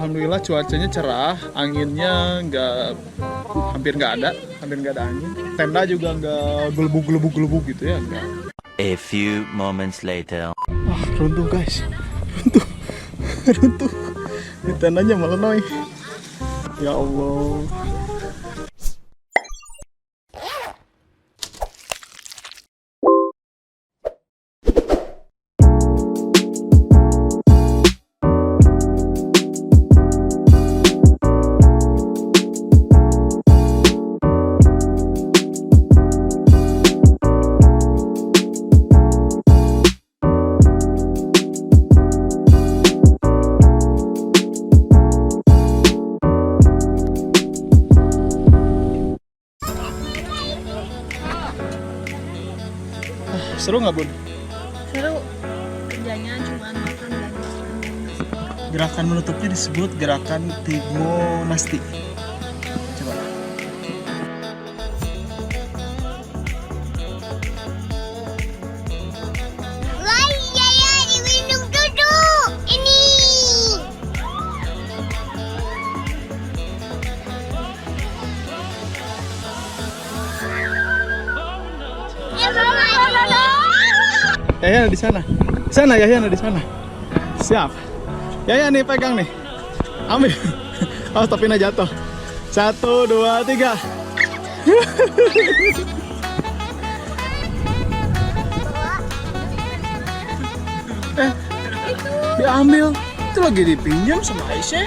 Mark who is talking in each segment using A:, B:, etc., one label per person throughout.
A: alhamdulillah cuacanya cerah, anginnya hampir nggak ada angin. Tenda juga nggak gelubuk gitu ya, enggak.
B: A few moments later.
A: Runtuh guys, runtuh. Di tendanya malah noy. Ya Allah. Seru nggak Bun?
C: Seru. Kerjanya cuma makan dan makan.
A: Gerakan menutupnya disebut gerakan Timonasti. Coba.
D: Wah, ya, diminum dulu. Ini.
A: Yaya di sana. Sana Yaya di sana. Siap. Yaya nih pegang nih. Ambil. Oh, tapi jatuh. 1, 2, 3. Diambil. Itu lagi dipinjam sama Aisyah.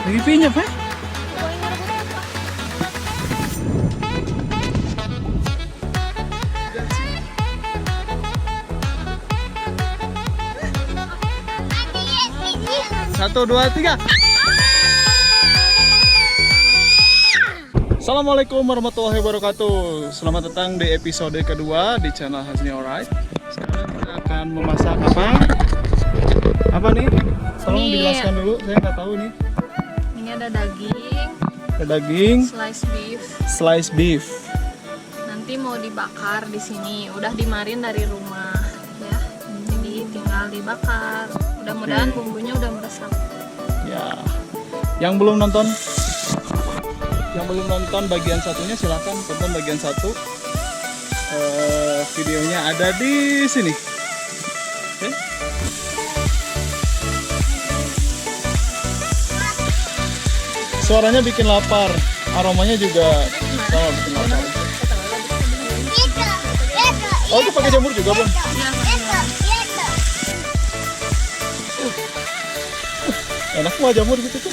A: Lagi pinjam, Satu, dua, tiga. Assalamualaikum warahmatullahi wabarakatuh. Selamat datang di episode kedua di channel Hasni Alright. Sekarang kita akan memasak apa? Apa nih? Tolong
C: Ini
A: dijelaskan dulu, saya nggak tahu nih.
C: Ini ada daging,
A: Ada daging,
C: slice beef.
A: Nanti
C: Mau dibakar di sini. Udah dimarin dari rumah, ya. Jadi tinggal dibakar. Mudah-mudahan bumbunya udah meresap.
A: Ya. Yang belum nonton bagian satunya silahkan tonton bagian satu. Videonya ada di sini. Oke. Suaranya bikin lapar, aromanya juga sama bikin lapar. Oh, itu pakai jamur juga, Bang? Enak mah jamur gitu tuh.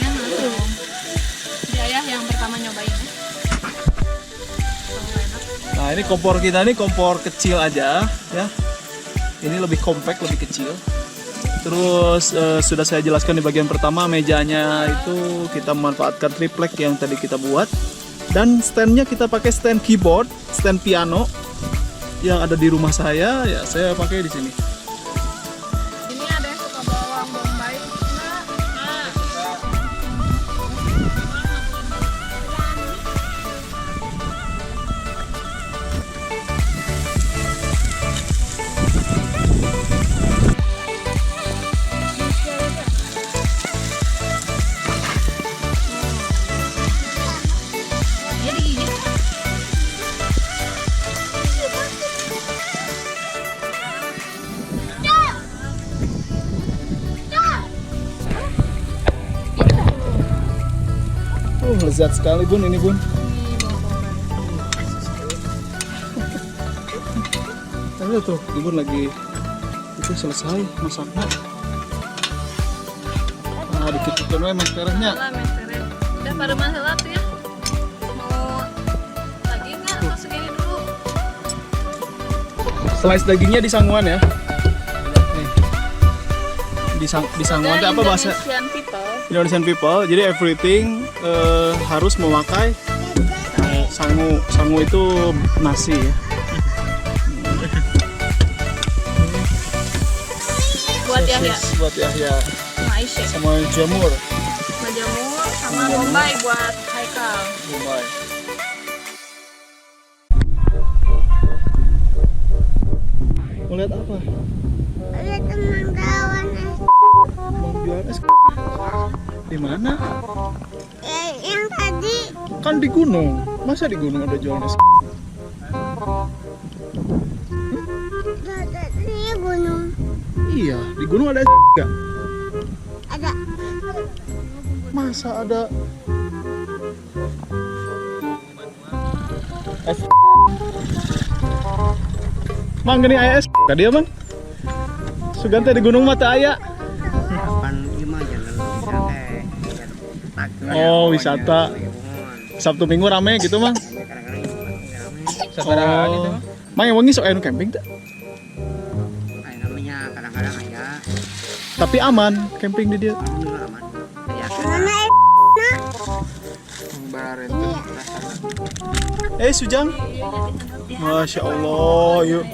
C: Dia yang pertama nyobain.
A: Nah, ini kompor kita nih kompor kecil aja ya. Ini lebih compact, lebih kecil. Terus sudah saya jelaskan di bagian pertama, mejanya itu kita memanfaatkan triplek yang tadi kita buat. Dan standnya kita pakai stand keyboard, stand piano yang ada di rumah saya, ya saya pakai di sini.
C: Ini ada yang suka bawang bombay.
A: Lezat sekali Bun, ini Bun. Lihat tuh, Bun lagi itu selesai masaknya. Nah, dikit-dikit maskernya.
C: Udah pada masalah tuh ya. Mau lagi nggak? Masukin dulu.
A: Slice dagingnya di sanguan ya. Nih. Di sanguan itu apa bahasa? Indonesian people. Jadi everything harus memakai sangu. Sangu itu nasi ya.
C: Buat Yahya.
A: Buat Yahya.
C: Sama Aisyah.
A: Sama jamur.
C: Sama jamur, sama bombay buat Haikal.
A: Bombay. Mau lihat apa?
D: Ada teman kawan.
A: Mau jualan es. Di mana?
D: Yang tadi.
A: Kan di gunung. Masa di gunung ada jualan es?
D: Ini gunung.
A: Iya, di gunung ada es nggak?
D: Ada.
A: Masa ada es? Mang gini aya es ka dia, Mang? Sugan teh di gunung mata aya. Oh, wisata. Sabtu Minggu rame gitu, Mang. Oh. Mang yang wengi sok aya nu camping teh.
E: Namanya kadang-kadang aja.
A: Tapi aman camping di dia.
E: Alhamdulillah aman. Ya,
D: Mana
E: bareng
A: Sujang. Masya Allah, yuk.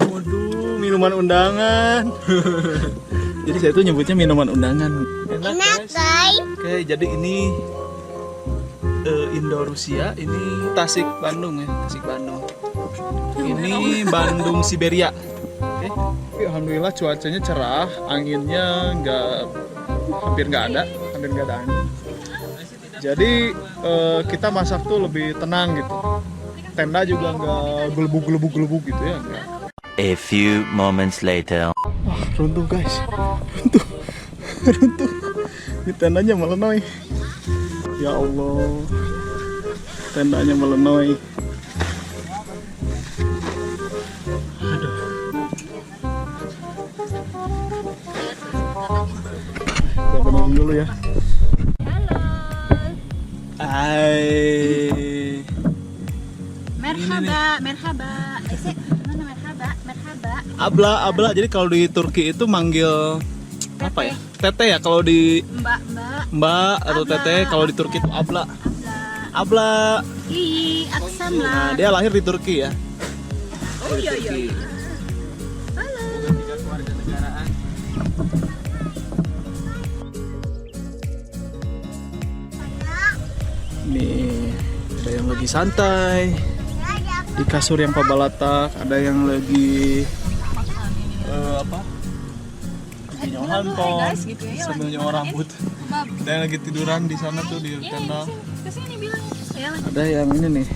A: Waduh, minuman undangan. Jadi saya tuh nyebutnya minuman undangan. Enak,
D: enak,
A: guys.
D: guys.
A: Oke, jadi ini Indo-Rusia, ini Tasik Bandung ya, Tasik Bandung. Ini Bandung Siberia. Oke. Tapi alhamdulillah cuacanya cerah, anginnya hampir nggak ada angin. Jadi kita masak tuh lebih tenang gitu. Tenda juga nggak gelebuk gitu ya, enggak.
B: A few moments later.
A: Wah, runtuh guys, runtuh. Di tendanya melenoi. Ya Allah, tendanya melenoi. Aduh. Kita tenang dulu ya. Hai.
C: Merhaba. Mana merhaba?
A: Abla. Jadi kalau di Turki itu manggil apa ya? Tete ya kalau di Mbak atau
C: Abla.
A: Tete, kalau di Turki itu abla. Abla.
C: Ih, aksam
A: Nah,
C: lah.
A: dia lahir di Turki ya.
C: Oh iya.
A: Nih, ada yang lagi santai di kasur yang pabalatak, ada yang lagi apa? Lagi nyol handphone,
C: gitu ya,
A: sambil
C: lagi
A: nyol
C: makan.
A: rambut. Ada yang lagi tiduran di sana tuh di tenda.
C: Kesini bilang. Ya lagi.
A: Ada yang ini nih,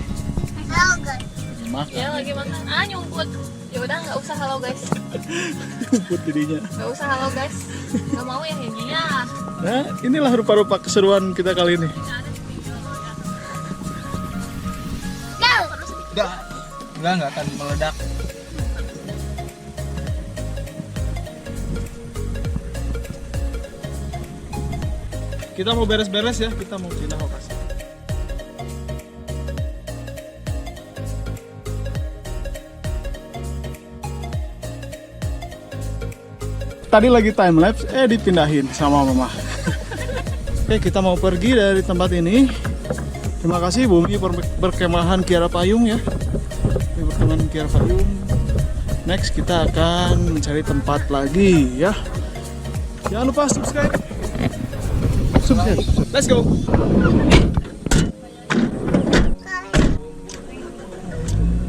D: Halo, guys.
A: makan.
C: Ya lagi makan. Nyumput. Ya udah nggak usah halo guys.
A: Rumput dirinya.
C: Nggak usah halo guys. Nggak mau ya kayaknya.
A: Nah, inilah rupa-rupa keseruan kita kali ini. Enggak akan meledak. Kita mau beres-beres ya, kita mau pindah lokasi. Tadi lagi time lapse, dipindahin sama mama. Oke, kita mau pergi dari tempat ini. Terima kasih Bumi Perkemahan Kiara Payung ya. Perkemahan Kiara Payung. Next kita akan mencari tempat lagi ya. Jangan lupa subscribe. Let's go.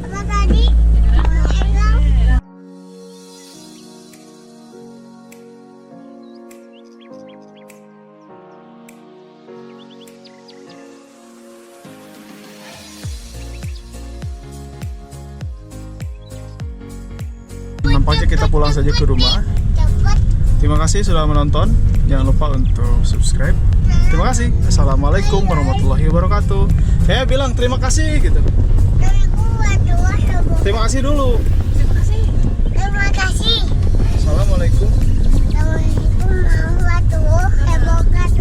D: Apa tadi?
A: Nampaknya kita pulang saja ke rumah.
D: Cepet.
A: Terima kasih sudah menonton. Jangan lupa untuk subscribe. Terima kasih. Assalamualaikum warahmatullahi wabarakatuh. Saya bilang terima kasih gitu. Terima kasih dulu.
D: Terima kasih.
A: Assalamualaikum.
D: Assalamualaikum warahmatullahi wabarakatuh.